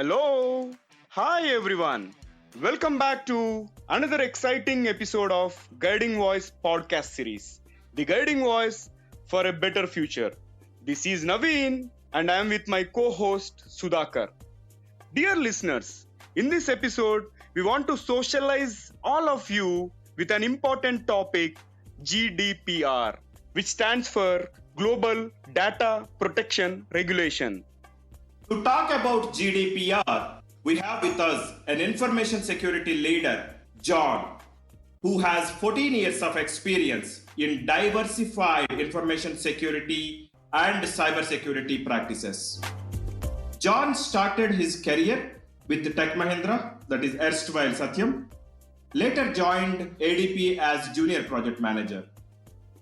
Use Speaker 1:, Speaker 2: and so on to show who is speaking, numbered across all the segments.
Speaker 1: Hello. Hi everyone. Welcome back to another exciting episode of Guiding Voice podcast series. The Guiding Voice for a better future. This is Naveen and I am with my co-host Sudhakar. Dear listeners, in this episode we want to socialize all of you with an important topic, GDPR, which stands for Global Data Protection Regulation.
Speaker 2: To talk about GDPR, we have with us an information security leader, John, who has 14 years of experience in diversified information security and cybersecurity practices. John started his career with Tech Mahindra, that is erstwhile Satyam, later joined ADP as junior project manager.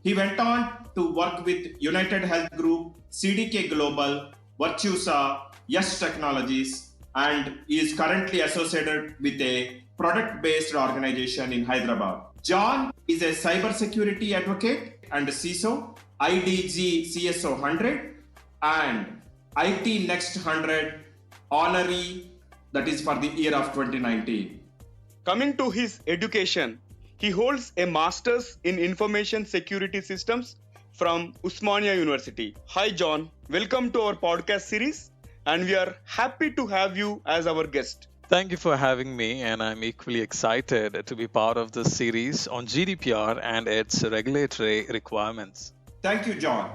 Speaker 2: He went on to work with United Health Group, CDK Global, Virtusa, Yes Technologies, and is currently associated with a product-based organization in Hyderabad. John is a cybersecurity advocate and CISO, IDG CSO 100, and IT Next 100 honoree, that is for the year of 2019.
Speaker 1: Coming to his education, he holds a master's in information security systems from Usmania University. Hi John, welcome to our podcast series and we are happy to have you as our guest.
Speaker 3: Thank you for having me, and I'm equally excited to be part of this series on GDPR and its regulatory requirements.
Speaker 2: Thank you, John.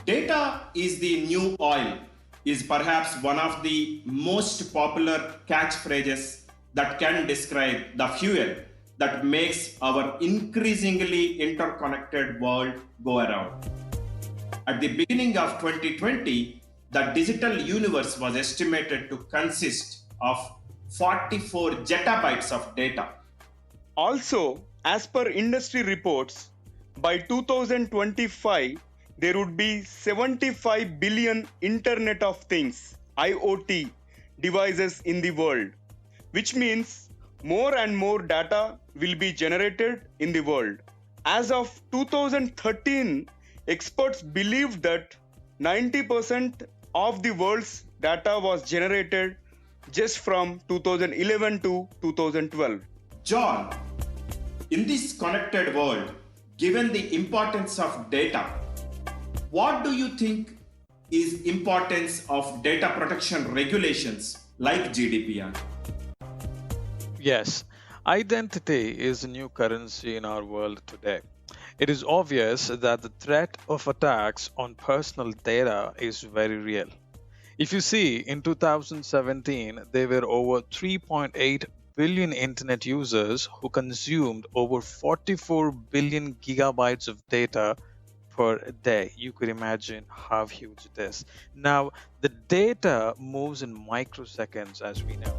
Speaker 2: Data is the new oil is perhaps one of the most popular catchphrases that can describe the fuel that makes our increasingly interconnected world go around. At the beginning of 2020, the digital universe was estimated to consist of 44 zettabytes of data.
Speaker 1: Also, as per industry reports, by 2025, there would be 75 billion Internet of Things (IoT) devices in the world, which means more and more data will be generated in the world. As of 2013, experts believed that 90% of the world's data was generated just from 2011 to 2012.
Speaker 2: John, in this connected world, given the importance of data, what do you think is importance of data protection regulations like GDPR?
Speaker 3: Yes, identity is a new currency in our world today. It is obvious that the threat of attacks on personal data is very real. If you see, in 2017, there were over 3.8 billion internet users who consumed over 44 billion gigabytes of data per day. You could imagine how huge it is. Now, the data moves in microseconds, as we know.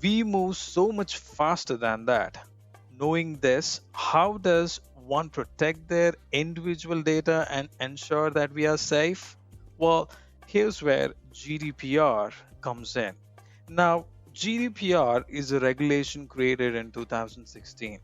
Speaker 3: We move so much faster than that. Knowing this, how does one protect their individual data and ensure that we are safe? Well, here's where GDPR comes in. Now, GDPR is a regulation created in 2016.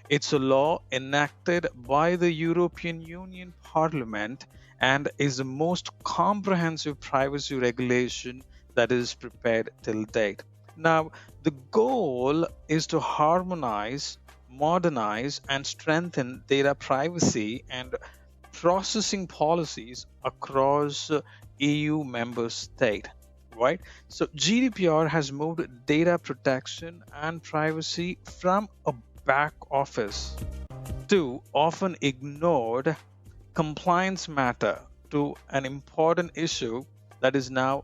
Speaker 3: It's a law enacted by the European Union Parliament and is the most comprehensive privacy regulation that is prepared till date. Now, the goal is to harmonize, modernize, and strengthen data privacy and processing policies across EU member state, right? So GDPR has moved data protection and privacy from a back office to often ignored compliance matter to an important issue that is now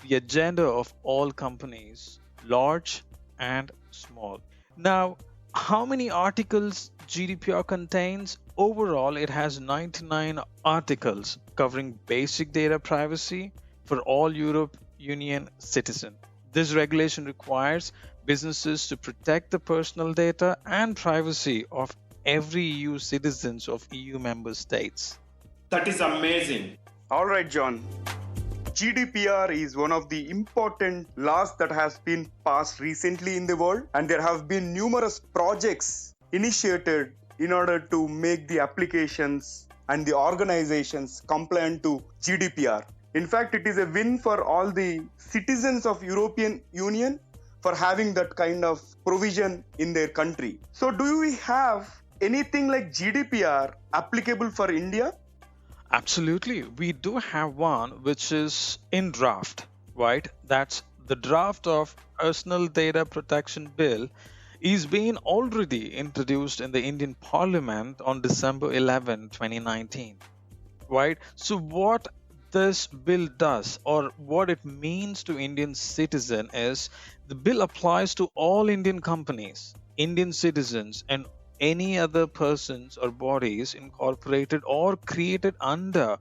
Speaker 3: the agenda of all companies, large and small. Now, how many articles GDPR contains? Overall, it has 99 articles covering basic data privacy for all Europe Union citizens. This regulation requires businesses to protect the personal data and privacy of every EU citizens of EU member states.
Speaker 2: That is amazing.
Speaker 1: All right, John. GDPR is one of the important laws that has been passed recently in the world, and there have been numerous projects initiated in order to make the applications and the organizations compliant to GDPR. In fact, it is a win for all the citizens of European Union for having that kind of provision in their country. So do we have anything like GDPR applicable for India?
Speaker 3: Absolutely. We do have one which is in draft, right? That's the draft of Personal Data Protection Bill is being already introduced in the Indian Parliament on December 11, 2019, right? So what this bill does or what it means to Indian citizen is the bill applies to all Indian companies, Indian citizens and any other persons or bodies incorporated or created under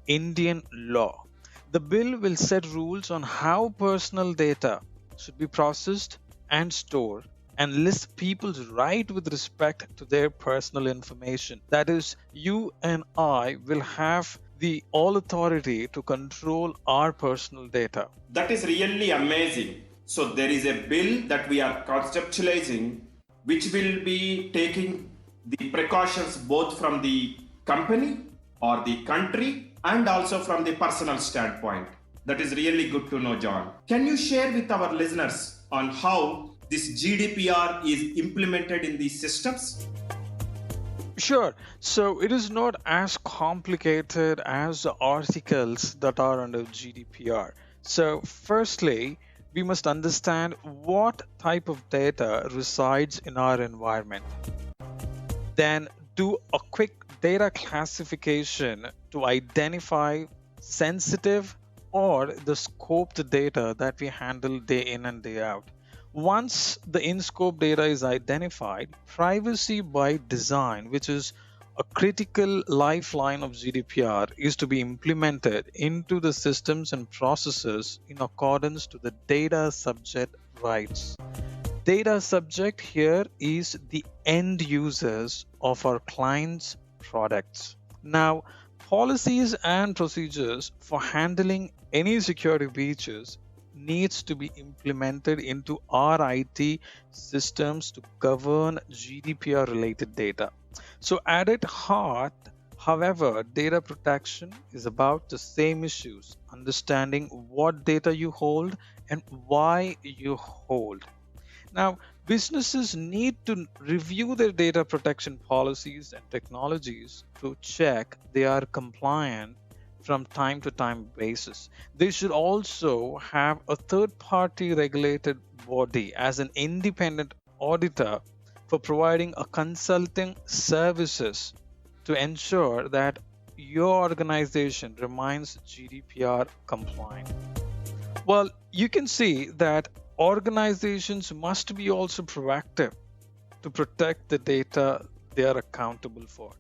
Speaker 3: Indian law. The bill will set rules on how personal data should be processed and stored and list people's right with respect to their personal information. That is, you and I will have the all authority to control our personal data.
Speaker 2: That is really amazing. So there is a bill that we are conceptualizing which will be taking the precautions both from the company or the country and also from the personal standpoint. That is really good to know, John. Can you share with our listeners on how this GDPR is implemented in these systems?
Speaker 3: Sure. So it is not as complicated as the articles that are under GDPR. So, firstly, we must understand what type of data resides in our environment. Then, do a quick data classification to identify sensitive or the scoped data that we handle day in and day out. Once the in-scope data is identified, privacy by design, which is a critical lifeline of GDPR, is to be implemented into the systems and processes in accordance to the data subject rights. Data subject here is the end users of our clients' products. Now, policies and procedures for handling any security breaches needs to be implemented into our IT systems to govern GDPR related data. So at its heart, however, data protection is about the same issues, understanding what data you hold and why you hold. Now, businesses need to review their data protection policies and technologies to check they are compliant from time to time basis. They should also have a third party regulated body as an independent auditor for providing a consulting services to ensure that your organization remains GDPR compliant. Well, you can see that organizations must be also proactive to protect the data they are accountable for.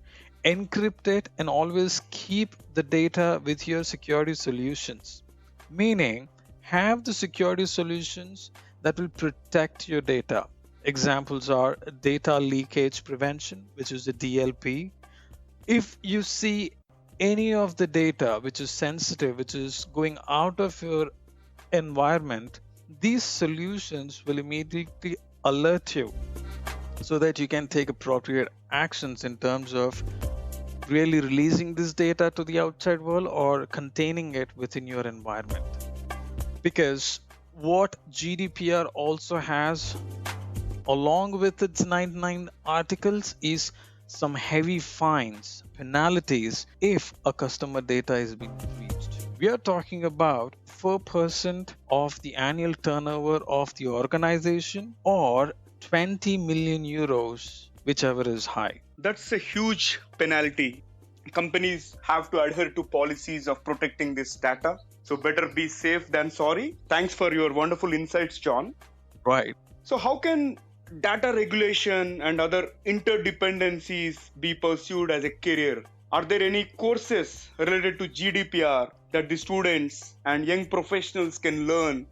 Speaker 3: Encrypt it and always keep the data with your security solutions. Meaning, have the security solutions that will protect your data. Examples are data leakage prevention, which is the DLP. If you see any of the data which is sensitive, which is going out of your environment, these solutions will immediately alert you so that you can take appropriate actions in terms of really releasing this data to the outside world or containing it within your environment. Because what GDPR also has, along with its 99 articles, is some heavy fines, penalties if a customer data is being breached. We are talking about 4% of the annual turnover of the organization or 20 million euros, whichever is high.
Speaker 1: That's a huge penalty. Companies have to adhere to policies of protecting this data. So better be safe than sorry. Thanks for your wonderful insights, John.
Speaker 3: Right.
Speaker 1: So how can data regulation and other interdependencies be pursued as a career? Are there any courses related to GDPR that the students and young professionals can learn?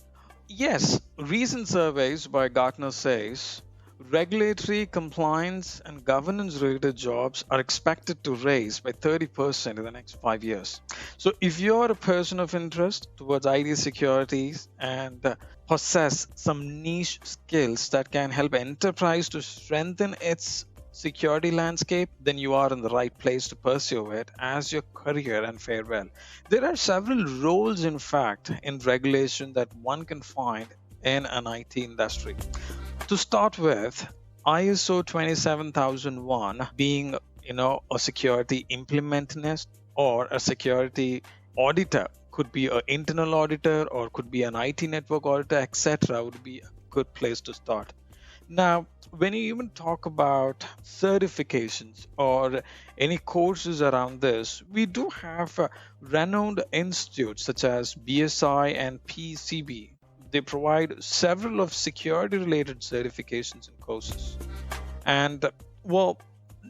Speaker 3: Yes, recent surveys by Gartner says regulatory compliance and governance related jobs are expected to rise by 30% in the next 5 years. So if you're a person of interest towards IT security and possess some niche skills that can help enterprise to strengthen its security landscape, then you are in the right place to pursue it as your career and fare well. There are several roles, in fact, in regulation that one can find in an IT industry. To start with, ISO 27001 being, a security implementalist or a security auditor, could be an internal auditor or could be an IT network auditor, etc., would be a good place to start. Now, when you even talk about certifications or any courses around this, we do have renowned institutes such as BSI and PCB. They provide several of security related certifications and courses. And well,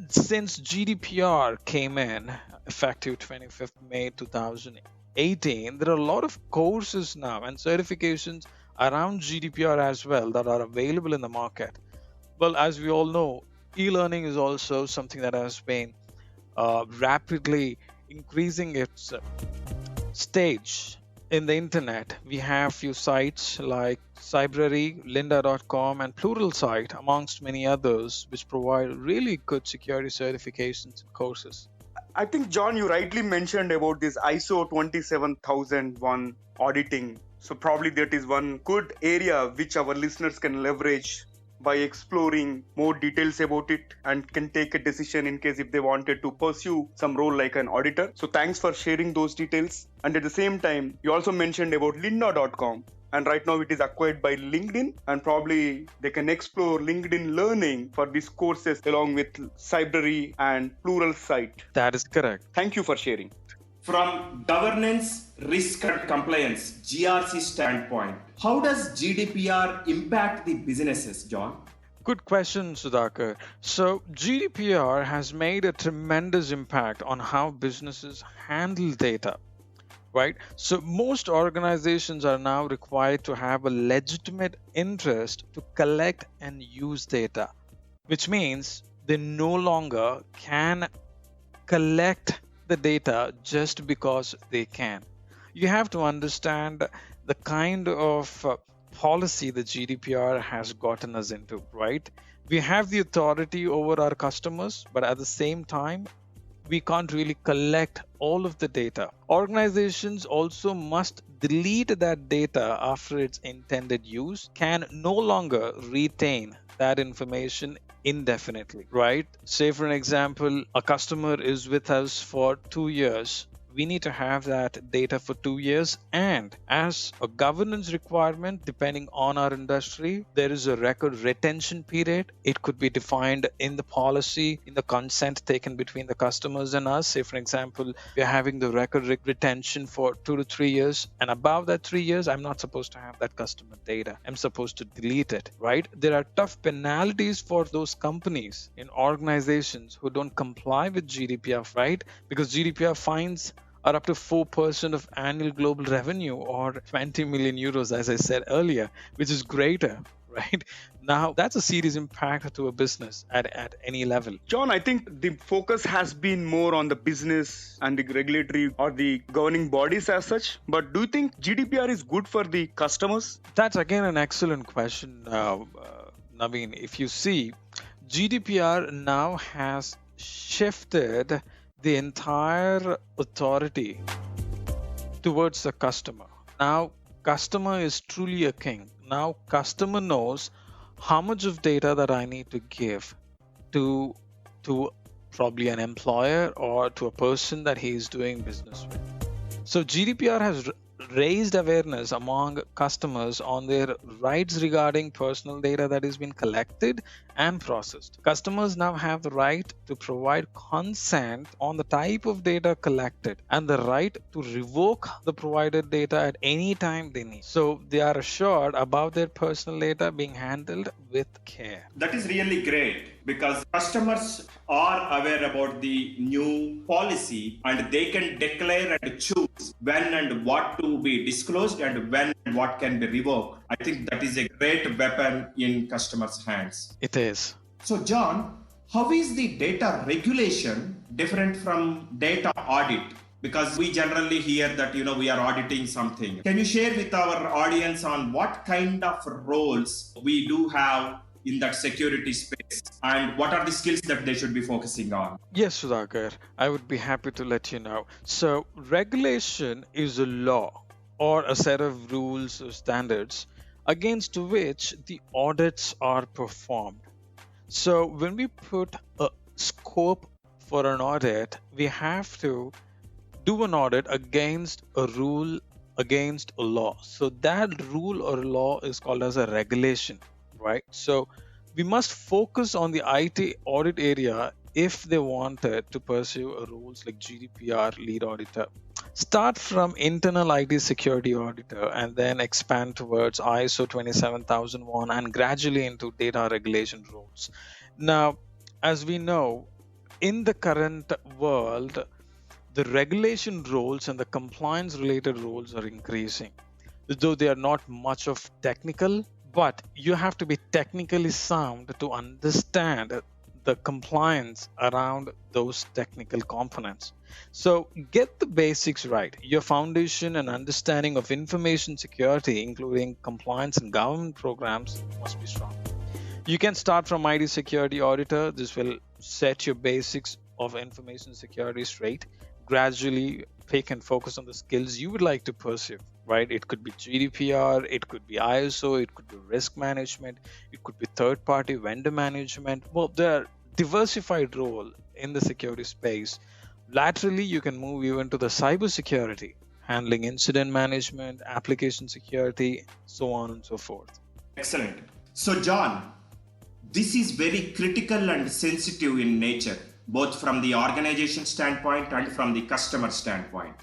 Speaker 3: since GDPR came in effective 25th May 2018, there are a lot of courses now and certifications around GDPR as well that are available in the market. Well, as we all know, e-learning is also something that has been rapidly increasing its stage in the internet. We have few sites like Cybrary, lynda.com, and Pluralsight, amongst many others, which provide really good security certifications and courses.
Speaker 1: I think, John, you rightly mentioned about this ISO 27001 auditing. So probably that is one good area which our listeners can leverage by exploring more details about it and can take a decision in case if they wanted to pursue some role like an auditor. So thanks for sharing those details. And at the same time, you also mentioned about lynda.com. And right now it is acquired by LinkedIn, and probably they can explore LinkedIn learning for these courses along with Cybrary and Pluralsight.
Speaker 3: That is correct.
Speaker 1: Thank you for sharing.
Speaker 2: From governance, risk and compliance, GRC standpoint, how does GDPR impact the businesses, John?
Speaker 3: Good question, Sudhakar. So GDPR has made a tremendous impact on how businesses handle data. Right? So most organizations are now required to have a legitimate interest to collect and use data, which means they no longer can collect the data just because they can. You have to understand the kind of policy the GDPR has gotten us into, right? We have the authority over our customers, but at the same time, we can't really collect all of the data. Organizations also must delete that data after its intended use, can no longer retain that information indefinitely, right? Say, for an example, a customer is with us for 2 years. We need to have that data for 2 years, and as a governance requirement, depending on our industry, there is a record retention period. It could be defined in the policy, in the consent taken between the customers and us. Say, for example, we're having the record retention for 2 to 3 years, and above that 3 years, I'm not supposed to have that customer data. I'm supposed to delete it, right? There are tough penalties for those companies in organizations who don't comply with GDPR, right? Because GDPR fines are up to 4% of annual global revenue, or 20 million euros, as I said earlier, which is greater, right? Now, that's a serious impact to a business at any level.
Speaker 1: John, I think the focus has been more on the business and the regulatory or the governing bodies as such. But do you think GDPR is good for the customers?
Speaker 3: That's again an excellent question, Naveen. If you see, GDPR now has shifted the entire authority towards the customer. Now, customer is truly a king. Now, customer knows how much of data that I need to give to probably an employer or to a person that he is doing business with. So GDPR has raised awareness among customers on their rights regarding personal data that has been collected and processed. Customers now have the right to provide consent on the type of data collected and the right to revoke the provided data at any time they need. So they are assured about their personal data being handled with care.
Speaker 2: That is really great, because customers are aware about the new policy and they can declare and choose when and what to be disclosed and when and what can be revoked. I think that is a great weapon in customers' hands.
Speaker 3: It is.
Speaker 2: So, John, how is the data regulation different from data audit? Because we generally hear that, we are auditing something. Can you share with our audience on what kind of roles we do have in that security space, and what are the skills that they should be focusing on?
Speaker 3: Yes, Sudhakar, I would be happy to let you know. So, regulation is a law or a set of rules or standards against which the audits are performed. So, when we put a scope for an audit, we have to do an audit against a rule, against a law. So, that rule or law is called as a regulation, right? So, we must focus on the IT audit area if they wanted to pursue a rules like GDPR lead auditor. Start from internal IT security auditor and then expand towards ISO 27001 and gradually into data regulation rules. Now, as we know, in the current world, the regulation rules and the compliance related rules are increasing, though they are not much of technical, but you have to be technically sound to understand the compliance around those technical components. So get the basics right. Your foundation and understanding of information security, including compliance and government programs, must be strong. You can start from IT security auditor. This will set your basics of information security straight. Gradually pick and focus on the skills you would like to pursue, right? It could be GDPR, it could be ISO, it could be risk management, it could be third party vendor management. Well, there are diversified role in the security space. Laterally, you can move even to the cyber security, handling incident management, application security, so on and so forth.
Speaker 2: Excellent. So, John, this is very critical and sensitive in nature, both from the organization standpoint and from the customer standpoint.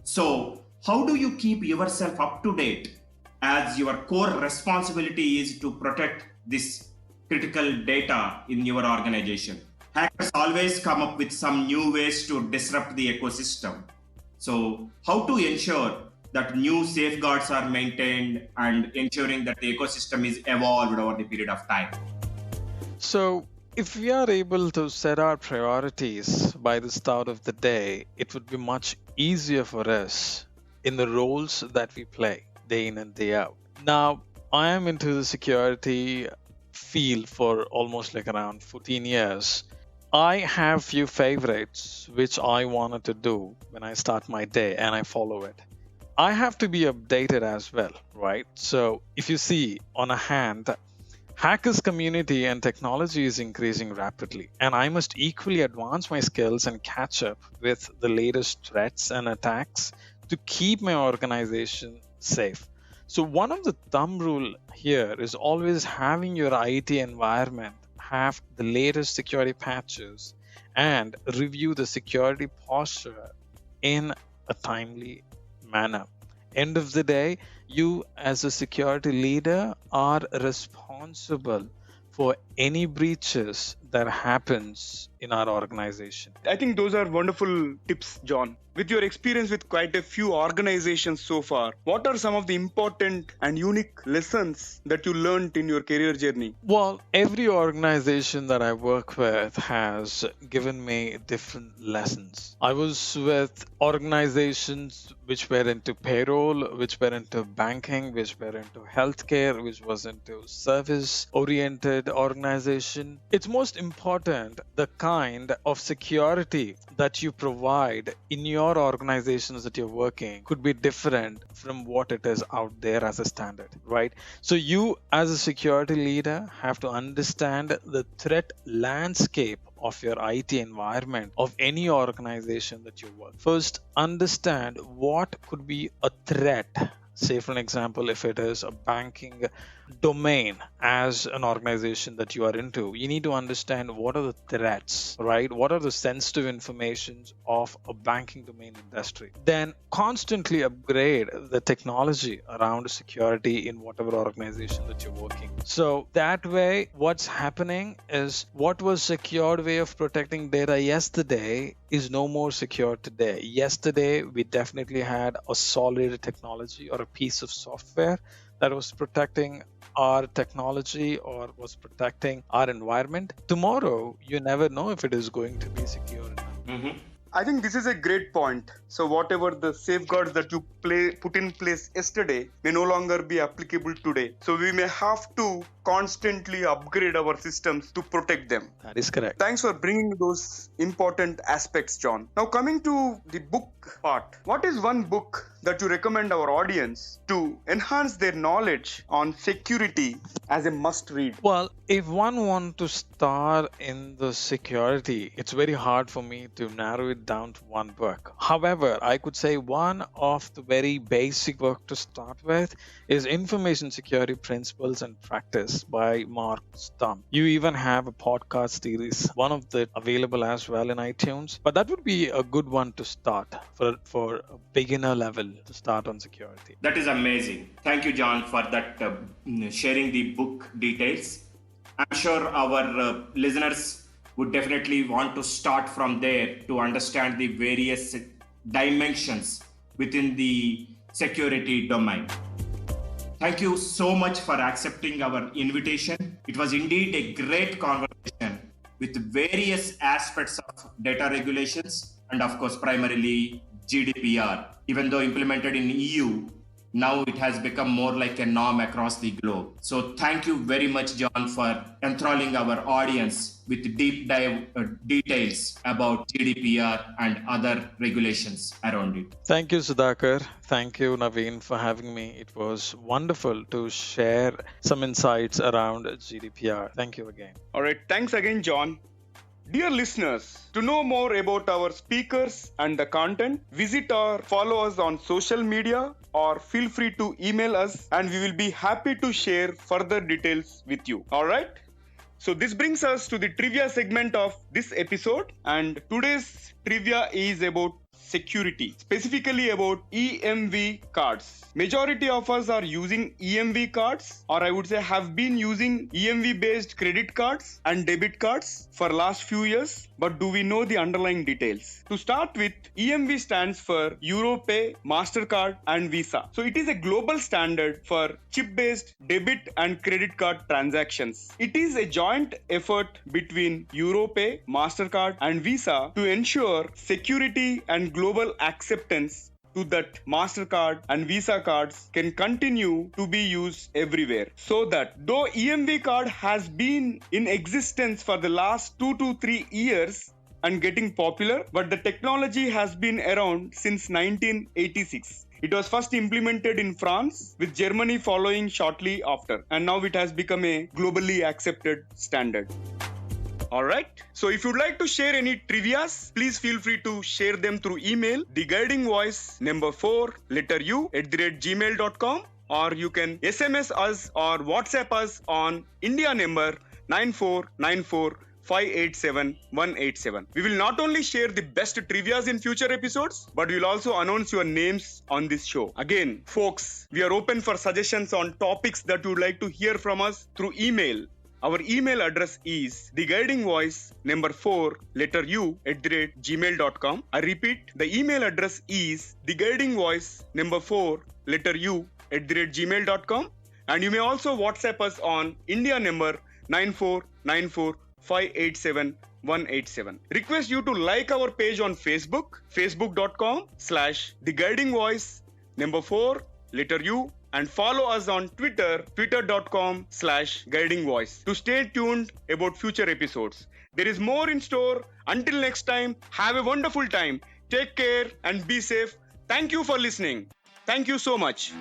Speaker 2: So, how do you keep yourself up to date, as your core responsibility is to protect this critical data in your organization? Hackers always come up with some new ways to disrupt the ecosystem. So, how to ensure that new safeguards are maintained and ensuring that the ecosystem is evolved over the period of time?
Speaker 3: So, if we are able to set our priorities by the start of the day, it would be much easier for us in the roles that we play day in and day out. Now, I am into the security field for almost like around 14 years. I have few favorites which I wanted to do when I start my day and I follow it. I have to be updated as well, right? So if you see on a hand, hackers community and technology is increasing rapidly, and I must equally advance my skills and catch up with the latest threats and attacks to keep my organization safe. So one of the thumb rule here is always having your IT environment have the latest security patches and review the security posture in a timely manner. End of the day, you as a security leader are responsible for any breaches that happens in our organization.
Speaker 1: I think those are wonderful tips, John. With your experience with quite a few organizations so far, what are some of the important and unique lessons that you learned in your career journey?
Speaker 3: Well, every organization that I work with has given me different lessons. I was with organizations which were into payroll, which were into banking, which were into healthcare, which was into service oriented organization. It's most important the kind of security that you provide in your organizations that you're working could be different from what it is out there as a standard, right? So you as a security leader have to understand the threat landscape of your IT environment of any organization that you work. First, understand what could be a threat. Say, for an example, if it is a banking domain as an organization that you are into, you need to understand what are the threats, right? What are the sensitive informations of a banking domain industry? Then constantly upgrade the technology around security in whatever organization that you're working. So that way, what's happening is what was secured way of protecting data yesterday is no more secure today. Yesterday, we definitely had a solid technology or a piece of software that was protecting our technology or was protecting our environment. Tomorrow, you never know if it is going to be secure enough.
Speaker 2: Mm-hmm.
Speaker 1: I think this is a great point. So whatever the safeguards that you put in place yesterday may no longer be applicable today. So we may have to constantly upgrade our systems to protect them.
Speaker 3: That is correct.
Speaker 1: Thanks for bringing those important aspects, John. Now coming to the book part, what is one book that you recommend our audience to enhance their knowledge on security as a must read?
Speaker 3: Well, if one wants to start in the security, it's very hard for me to narrow it down to one book. However, I could say one of the very basic book to start with is Information Security Principles and Practice by Mark Stump. You even have a podcast series, one of the available as well in iTunes. But that would be a good one to start for a beginner level to start on security.
Speaker 2: That is amazing. Thank you, John, for that sharing the book details. I'm sure our listeners would definitely want to start from there to understand the various dimensions within the security domain. Thank you so much for accepting our invitation. It was indeed a great conversation with various aspects of data regulations and, of course, primarily GDPR. Even though implemented in EU, now it has become more like a norm across the globe. So thank you very much, John, for enthralling our audience with deep dive details about GDPR and other regulations around it.
Speaker 3: Thank you, Sudhakar. Thank you, Naveen, for having me. It was wonderful to share some insights around GDPR. Thank you again.
Speaker 1: All right. Thanks again, John. Dear listeners, to know more about our speakers and the content, visit or follow us on social media or feel free to email us and we will be happy to share further details with you. All right? So this brings us to the trivia segment of this episode, and today's trivia is about security, specifically about EMV cards. Majority of us are using EMV cards, or I would say have been using EMV based credit cards and debit cards for last few years. But do we know the underlying details? To start with, EMV stands for Europay, MasterCard and Visa. So it is a global standard for chip-based debit and credit card transactions. It is a joint effort between Europay, MasterCard and Visa to ensure security and global acceptance to that MasterCard and Visa cards can continue to be used everywhere. So that though EMV card has been in existence for the last 2 to 3 years and getting popular, but the technology has been around since 1986. It was first implemented in France, with Germany following shortly after, and now it has become a globally accepted standard. Alright, so if you'd like to share any trivias, please feel free to share them through email, theguidingvoice number 4 letter U @gmail.com, or you can SMS us or WhatsApp us on India number 9494587187. We will not only share the best trivias in future episodes, but we will also announce your names on this show. Again, folks, we are open for suggestions on topics that you would like to hear from us through email. Our email address is theguidingvoice number 4 letter U @gmail.com. I repeat, the email address is theguidingvoice number 4 letter U @gmail.com, and you may also WhatsApp us on India number 9494587187. Request you to like our page on Facebook, facebook.com/theguidingvoice number 4 letter U, and follow us on Twitter, twitter.com/guidingvoice, to stay tuned about future episodes. There is more in store. Until next time, have a wonderful time. Take care and be safe. Thank you for listening. Thank you so much.